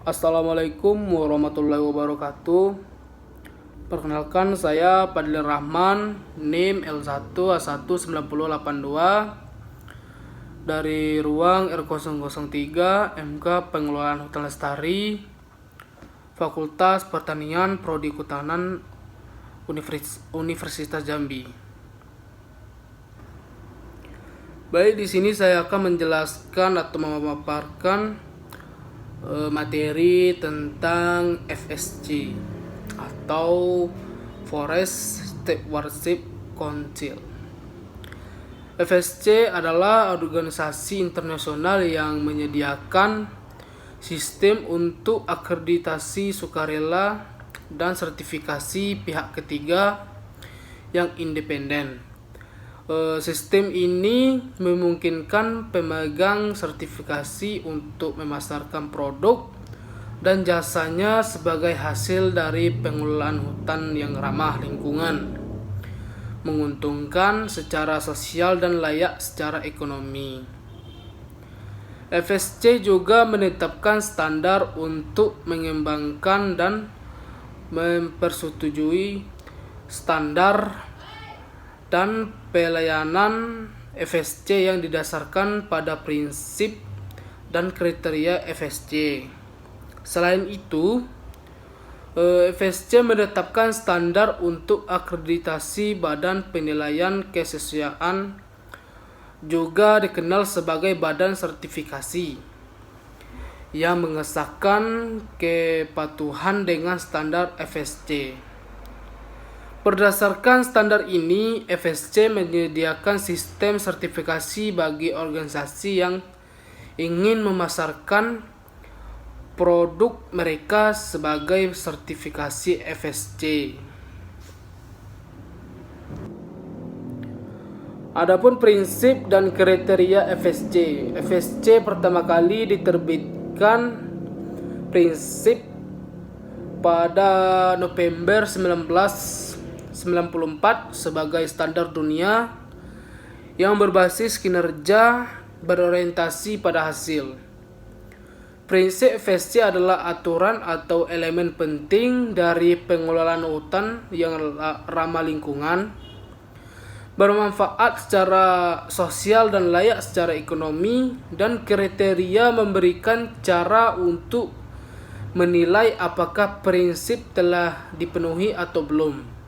Assalamualaikum warahmatullahi wabarakatuh. Perkenalkan, saya Fadil Rahman, NIM L1A19082 dari ruang R003 MK Pengelolaan Hutan Lestari, Fakultas Pertanian Prodi Kehutanan Universitas Jambi. Baik, di sini saya akan menjelaskan atau memaparkan materi tentang FSC atau Forest Stewardship Council. FSC adalah organisasi internasional yang menyediakan sistem untuk akreditasi sukarela dan sertifikasi pihak ketiga yang independen. Sistem ini memungkinkan pemegang sertifikasi untuk memasarkan produk dan jasanya sebagai hasil dari pengelolaan hutan yang ramah lingkungan, menguntungkan secara sosial dan layak secara ekonomi. FSC juga menetapkan standar untuk mengembangkan dan mempersetujui standar dan pelayanan FSC yang didasarkan pada prinsip dan kriteria FSC. Selain itu, FSC menetapkan standar untuk akreditasi Badan Penilaian Kesesuaian, juga dikenal sebagai Badan Sertifikasi, yang mengesahkan kepatuhan dengan standar FSC. Berdasarkan standar ini, FSC menyediakan sistem sertifikasi bagi organisasi yang ingin memasarkan produk mereka sebagai sertifikasi FSC. Adapun prinsip dan kriteria FSC. FSC pertama kali diterbitkan prinsip pada November 1994 sebagai standar dunia yang berbasis kinerja berorientasi pada hasil. Prinsip FSC adalah aturan atau elemen penting dari pengelolaan hutan yang ramah lingkungan, bermanfaat secara sosial dan layak secara ekonomi, dan kriteria memberikan cara untuk menilai apakah prinsip telah dipenuhi atau belum.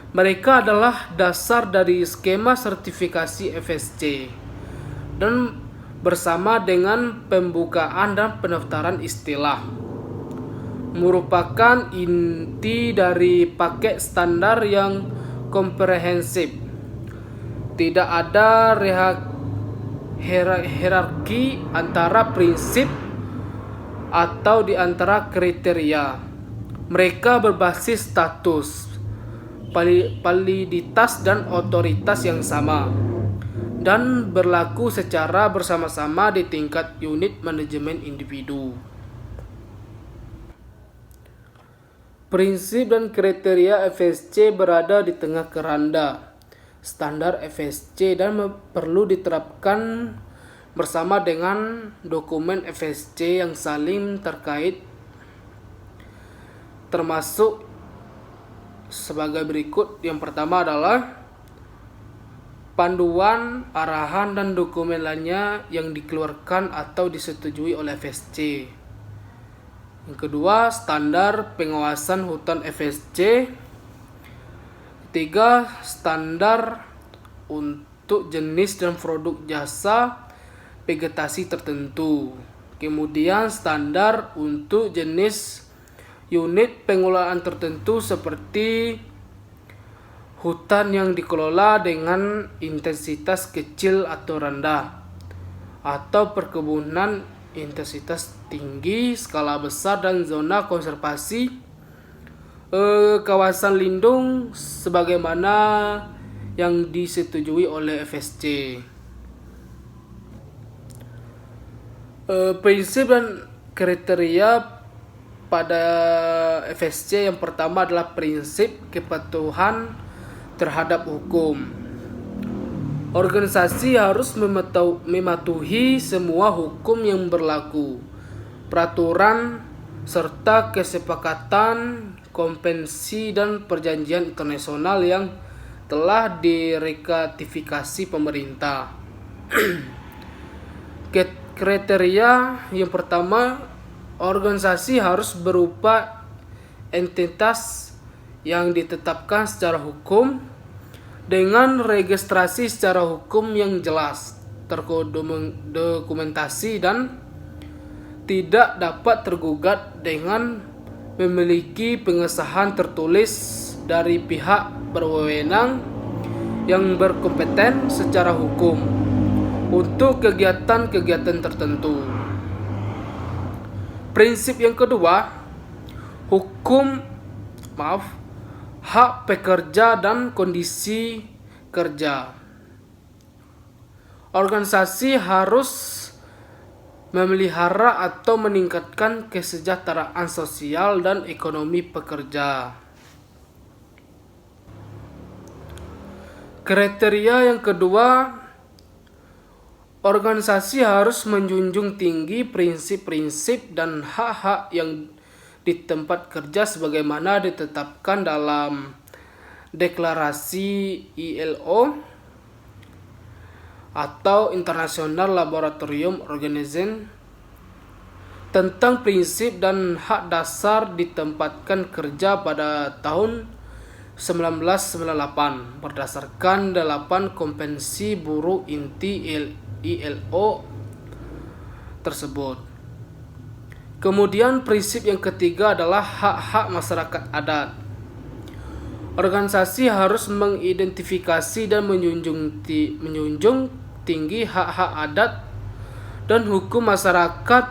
Mereka adalah dasar dari skema sertifikasi FSC dan bersama dengan pembukaan dan pendaftaran istilah merupakan inti dari paket standar yang komprehensif. Tidak ada hierarki antara prinsip atau di antara kriteria. Mereka berbasis status, validitas dan otoritas yang sama, dan berlaku secara bersama-sama di tingkat unit manajemen individu. Prinsip dan kriteria FSC berada di tengah keranda standar FSC dan perlu diterapkan bersama dengan dokumen FSC yang saling terkait, termasuk sebagai berikut. Yang pertama adalah panduan, arahan, dan dokumen lainnya yang dikeluarkan atau disetujui oleh FSC. Yang kedua, standar pengawasan hutan FSC. Ketiga, standar untuk jenis dan produk jasa vegetasi tertentu. Kemudian standar untuk jenis unit pengelolaan tertentu seperti hutan yang dikelola dengan intensitas kecil atau rendah, atau perkebunan intensitas tinggi, skala besar, dan zona konservasi, kawasan lindung sebagaimana yang disetujui oleh FSC. Prinsip dan kriteria pada FSC yang pertama adalah prinsip kepatuhan terhadap hukum. Organisasi harus mematuhi semua hukum yang berlaku, peraturan, serta kesepakatan, konvensi, dan perjanjian internasional yang telah diratifikasi pemerintah. Kriteria yang pertama, organisasi harus berupa entitas yang ditetapkan secara hukum dengan registrasi secara hukum yang jelas, terdokumentasi, dan tidak dapat tergugat dengan memiliki pengesahan tertulis dari pihak berwenang yang berkompeten secara hukum untuk kegiatan-kegiatan tertentu. Prinsip yang kedua, hak pekerja dan kondisi kerja. Organisasi harus memelihara atau meningkatkan kesejahteraan sosial dan ekonomi pekerja. Kriteria yang kedua, organisasi harus menjunjung tinggi prinsip-prinsip dan hak-hak yang di tempat kerja sebagaimana ditetapkan dalam deklarasi ILO atau International Laboratorium Organization tentang prinsip dan hak dasar ditempatkan kerja pada tahun 1998 berdasarkan 8 konvensi buruh inti ILO tersebut. Kemudian prinsip yang ketiga adalah hak-hak masyarakat adat. Organisasi harus mengidentifikasi dan menjunjung tinggi hak-hak adat dan hukum masyarakat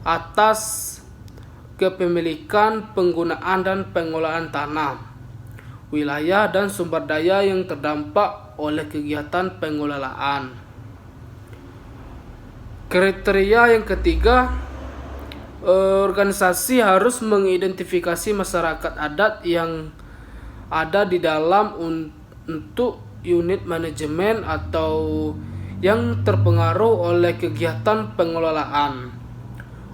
atas kepemilikan, penggunaan, dan pengelolaan tanah, wilayah, dan sumber daya yang terdampak oleh kegiatan pengelolaan. Kriteria yang ketiga, organisasi harus mengidentifikasi masyarakat adat yang ada di dalam untuk unit manajemen atau yang terpengaruh oleh kegiatan pengelolaan.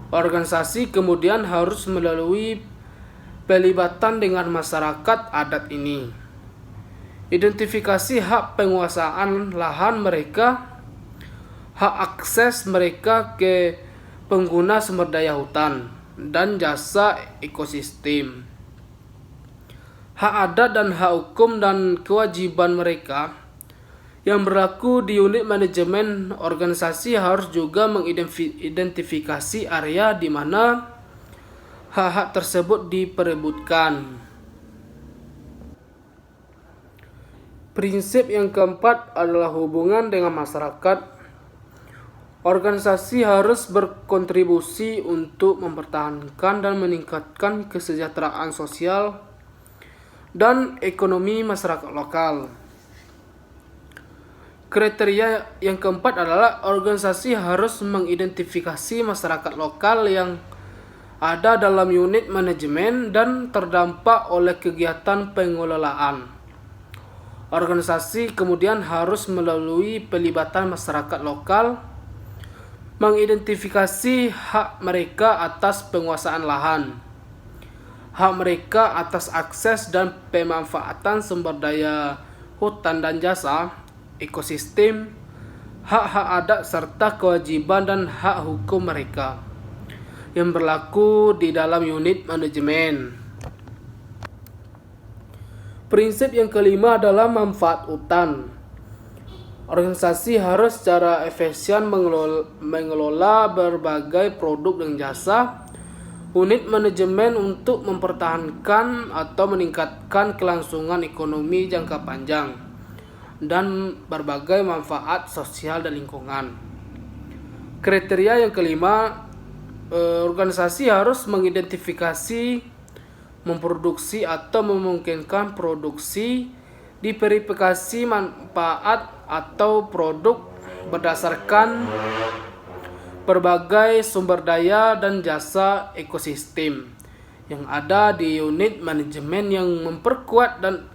Organisasi kemudian harus melalui pelibatan dengan masyarakat adat ini. Identifikasi hak penguasaan lahan mereka, hak akses mereka ke pengguna sumber daya hutan dan jasa ekosistem. Hak adat dan hak hukum dan kewajiban mereka yang berlaku di unit manajemen organisasi harus juga mengidentifikasi area di mana hak-hak tersebut diperebutkan. Prinsip yang keempat adalah hubungan dengan masyarakat. Organisasi harus berkontribusi untuk mempertahankan dan meningkatkan kesejahteraan sosial dan ekonomi masyarakat lokal. Kriteria yang keempat adalah organisasi harus mengidentifikasi masyarakat lokal yang ada dalam unit manajemen dan terdampak oleh kegiatan pengelolaan. Organisasi kemudian harus melalui pelibatan masyarakat lokal mengidentifikasi hak mereka atas penguasaan lahan, hak mereka atas akses dan pemanfaatan sumber daya hutan dan jasa ekosistem, hak-hak adat serta kewajiban dan hak hukum mereka yang berlaku di dalam unit manajemen. Prinsip yang kelima adalah manfaat hutan. Organisasi harus secara efisien mengelola berbagai produk dan jasa unit manajemen untuk mempertahankan atau meningkatkan kelangsungan ekonomi jangka panjang dan berbagai manfaat sosial dan lingkungan. Kriteria yang kelima, organisasi harus mengidentifikasi, memproduksi atau memungkinkan produksi, diverifikasi manfaat atau produk berdasarkan berbagai sumber daya dan jasa ekosistem yang ada di unit manajemen yang memperkuat dan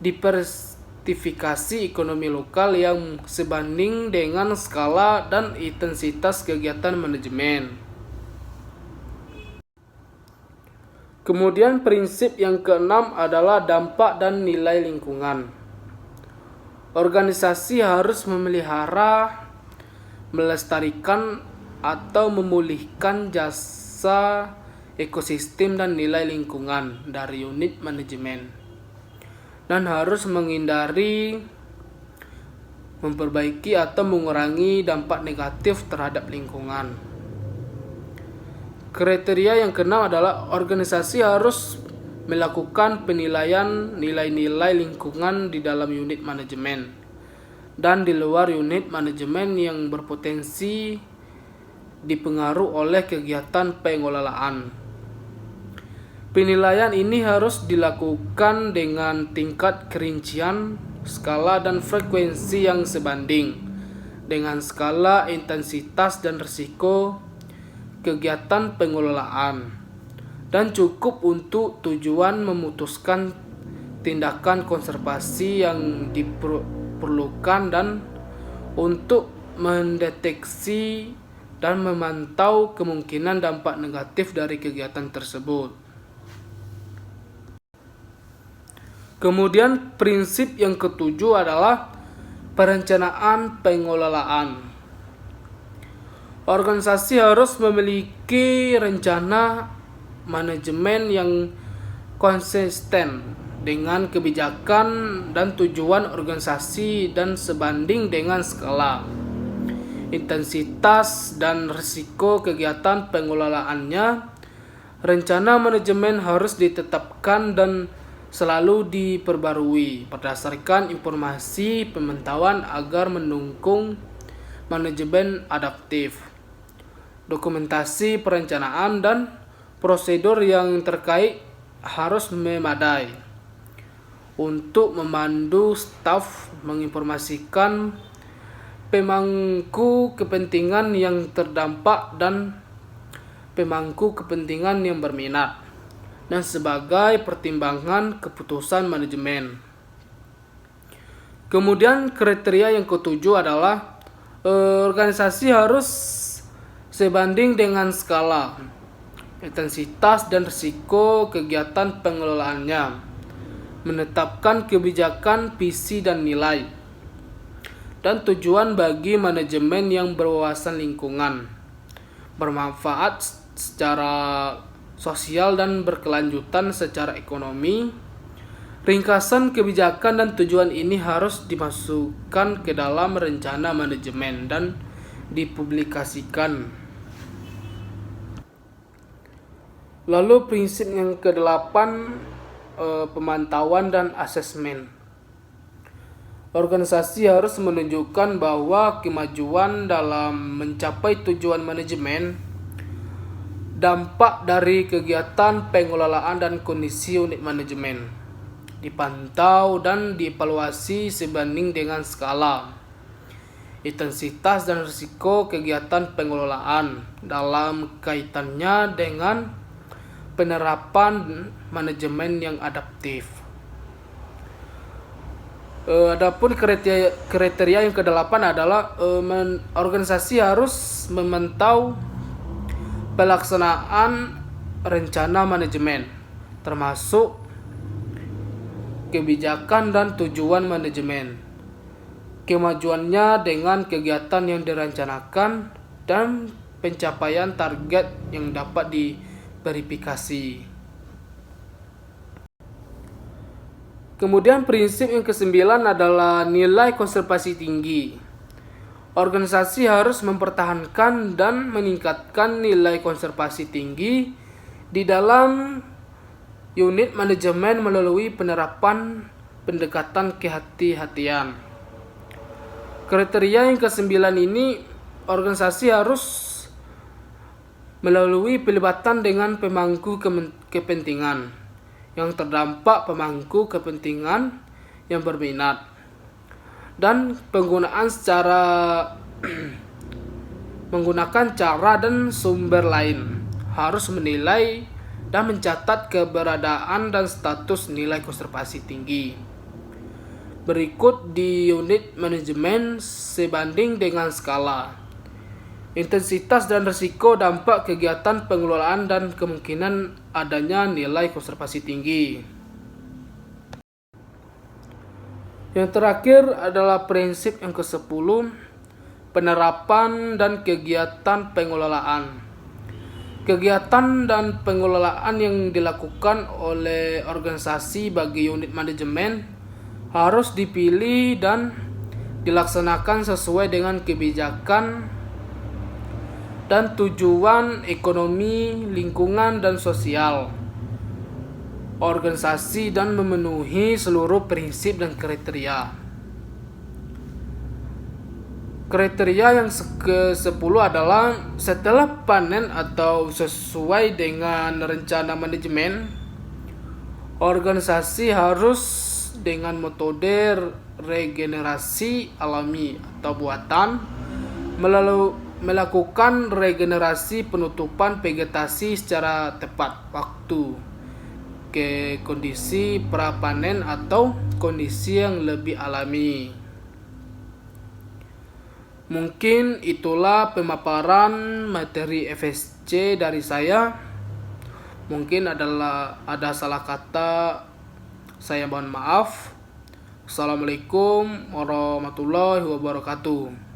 diversifikasi ekonomi lokal yang sebanding dengan skala dan intensitas kegiatan manajemen. Kemudian prinsip yang keenam adalah dampak dan nilai lingkungan. Organisasi harus memelihara, melestarikan atau memulihkan jasa ekosistem dan nilai lingkungan dari unit manajemen, dan harus menghindari, memperbaiki atau mengurangi dampak negatif terhadap lingkungan. Kriteria yang keenam adalah organisasi harus melakukan penilaian nilai-nilai lingkungan di dalam unit manajemen dan di luar unit manajemen yang berpotensi dipengaruhi oleh kegiatan pengelolaan. Penilaian ini harus dilakukan dengan tingkat kerincian, skala dan frekuensi yang sebanding dengan skala intensitas dan risiko kegiatan pengelolaan, dan cukup untuk tujuan memutuskan tindakan konservasi yang diperlukan dan untuk mendeteksi dan memantau kemungkinan dampak negatif dari kegiatan tersebut. Kemudian prinsip yang ketujuh adalah perencanaan pengelolaan. Organisasi harus memiliki rencana manajemen yang konsisten dengan kebijakan dan tujuan organisasi dan sebanding dengan skala, intensitas, dan risiko kegiatan pengelolaannya. Rencana manajemen harus ditetapkan dan selalu diperbarui berdasarkan informasi pemantauan agar mendukung manajemen adaptif. Dokumentasi perencanaan dan prosedur yang terkait harus memadai untuk memandu staf menginformasikan pemangku kepentingan yang terdampak dan pemangku kepentingan yang berminat, dan sebagai pertimbangan keputusan manajemen. Kemudian kriteria yang ketujuh adalah organisasi harus sebanding dengan skala, intensitas, dan risiko kegiatan pengelolaannya, menetapkan kebijakan, visi dan nilai, dan tujuan bagi manajemen yang berwawasan lingkungan, bermanfaat secara sosial dan berkelanjutan secara ekonomi. Ringkasan kebijakan dan tujuan ini harus dimasukkan ke dalam rencana manajemen dan dipublikasikan. Lalu prinsip yang ke-8, pemantauan dan asesmen. Organisasi harus menunjukkan bahwa kemajuan dalam mencapai tujuan manajemen, dampak dari kegiatan pengelolaan dan kondisi unit manajemen dipantau dan dievaluasi sebanding dengan skala, intensitas, dan risiko kegiatan pengelolaan dalam kaitannya dengan penerapan manajemen yang adaptif. Adapun kriteria yang ke-8 adalah organisasi harus memantau pelaksanaan rencana manajemen, termasuk kebijakan dan tujuan manajemen, kemajuannya dengan kegiatan yang direncanakan, dan pencapaian target yang dapat diverifikasi. Kemudian prinsip yang ke-9 adalah nilai konservasi tinggi. Organisasi harus mempertahankan dan meningkatkan nilai konservasi tinggi di dalam unit manajemen melalui penerapan pendekatan kehati-hatian. Kriteria yang ke-9 ini, organisasi harus melalui pelibatan dengan pemangku kepentingan yang terdampak, pemangku kepentingan yang berminat, dan menggunakan cara dan sumber lain harus menilai dan mencatat keberadaan dan status nilai konservasi tinggi berikut di unit manajemen sebanding dengan skala, intensitas dan risiko dampak kegiatan pengelolaan dan kemungkinan adanya nilai konservasi tinggi. Yang terakhir adalah prinsip yang ke-10, penerapan dan kegiatan pengelolaan. Kegiatan dan pengelolaan yang dilakukan oleh organisasi bagi unit manajemen harus dipilih dan dilaksanakan sesuai dengan kebijakan dan tujuan ekonomi, lingkungan, dan sosial organisasi dan memenuhi seluruh prinsip dan kriteria. Kriteria yang ke-10 adalah setelah panen atau sesuai dengan rencana manajemen, organisasi harus dengan metode regenerasi alami atau buatan melakukan regenerasi penutupan vegetasi secara tepat waktu ke kondisi prapanen atau kondisi yang lebih alami. Mungkin itulah pemaparan materi FSC dari saya. Mungkin ada salah kata, saya mohon maaf. Assalamualaikum warahmatullahi wabarakatuh.